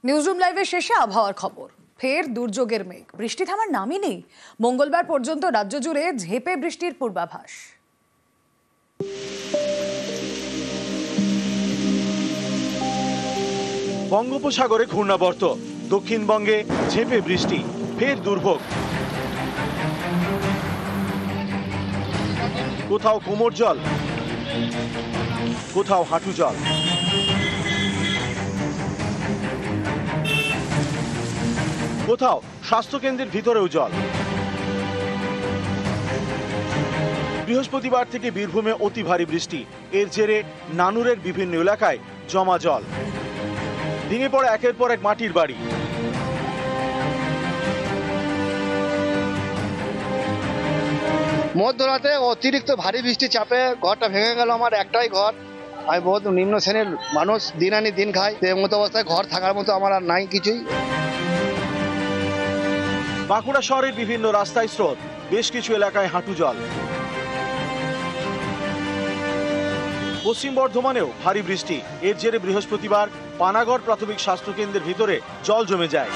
Newsroom লাইভের শেষে আবহাওয়ার খবর। ফের দুর্যোগের মেঘ, বৃষ্টি থামার নামই নেই। মঙ্গলবার পর্যন্ত রাজ্য জুড়ে ঝেঁপে বৃষ্টির পূর্বাভাস। বঙ্গোপসাগরে ঘূর্ণাবর্ত, দক্ষিণবঙ্গে ঝেঁপে বৃষ্টি, ফের দুর্ভোগ। কোথাও কোমর জল, কোথাও হাঁটু জল। কোথাও স্বাস্থ্যকেন্দ্রের ভিতরেও জল। বৃহস্পতিবার থেকে বীরভূমে অতি ভারী বৃষ্টি, এর জেরে নানুরের বিভিন্ন এলাকায় জমা জল। ভেঙে পড়ে একের পর এক মাটির বাড়ি। মধ্যরাতে অতিরিক্ত ভারী বৃষ্টি চাপে ঘরটা ভেঙে গেল। আমার একটাই ঘর, আমি বহুত নিম্ন শ্রেণীর মানুষ, দিন আনি দিন খাই। এর মতো অবস্থায় ঘর থাকার মতো আমার আর নাই কিছুই। বাঁকুড়া শহরের বিভিন্ন রাস্তায় স্রোত, বেশ কিছু এলাকায় হাঁটু জল। পশ্চিম বর্ধমানেও ভারী বৃষ্টি, এর জেরে বৃহস্পতিবার পানাগড় প্রাথমিক স্বাস্থ্যকেন্দ্রের ভিতরে জল জমে যায়।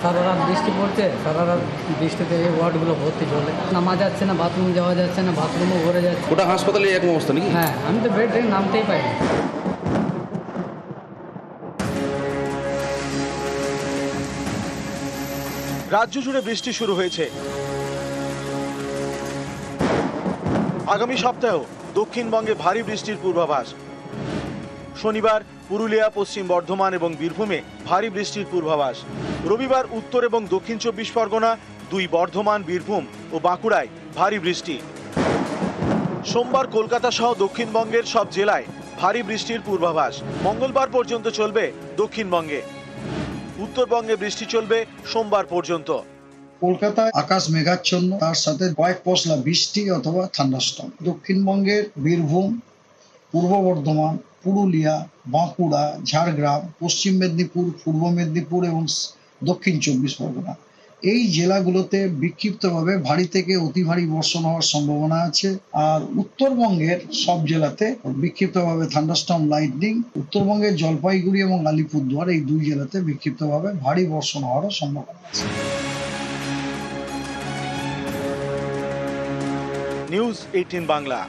সারা রাত বৃষ্টি পড়ছে, সারা রাত বৃষ্টিতে এই ওয়ার্ডগুলো ভর্তি জলে, নামা যাচ্ছে না, বাথরুম যাওয়া যাচ্ছে না, বাথরুমও ভরে যাচ্ছে। ওটা হাসপাতালে এরকম অবস্থা নাকি? হ্যাঁ, আমি তো বেড থেকে নামতেই পাইনি। রাজ্য জুড়ে বৃষ্টি শুরু হয়েছে। আগামী সপ্তাহেও দক্ষিণবঙ্গে ভারী বৃষ্টির পূর্বাভাস। শনিবার পুরুলিয়া, পশ্চিম বর্ধমান এবং বীরভূমে ভারী বৃষ্টির পূর্বাভাস। রবিবার উত্তর এবং দক্ষিণ 24 পরগনা, দুই বর্ধমান, বীরভূম ও বাঁকুড়ায় ভারী বৃষ্টি। সোমবার কলকাতা সহ দক্ষিণবঙ্গের সব জেলায় ভারী বৃষ্টির পূর্বাভাস। মঙ্গলবার পর্যন্ত চলবে দক্ষিণবঙ্গে। উত্তরবঙ্গে বৃষ্টি চলবে সোমবার পর্যন্ত। কলকাতায় আকাশ মেঘাচ্ছন্ন, তার সাথে কয়েক পশলা বৃষ্টি অথবা থান্ডারস্টর্ম। দক্ষিণবঙ্গের বীরভূম, পূর্ব বর্ধমান, পুরুলিয়া, বাঁকুড়া, ঝাড়গ্রাম, পশ্চিম মেদিনীপুর, পূর্ব মেদিনীপুর এবং দক্ষিণ 24 পরগনা, এই জেলাগুলোতে বিক্ষিপ্তভাবে ভারী থেকে অতি ভারী বর্ষণ হওয়ার সম্ভাবনা আছে। আর উত্তরবঙ্গের সব জেলাতে বিক্ষিপ্তভাবে থান্ডারস্টর্ম, লাইটনিং। উত্তরবঙ্গের জলপাইগুড়ি এবং আলিপুরদুয়ার, এই দুই জেলাতে বিক্ষিপ্তভাবে ভারী বর্ষণ হওয়ার সম্ভাবনা আছে। নিউজ 18 বাংলা।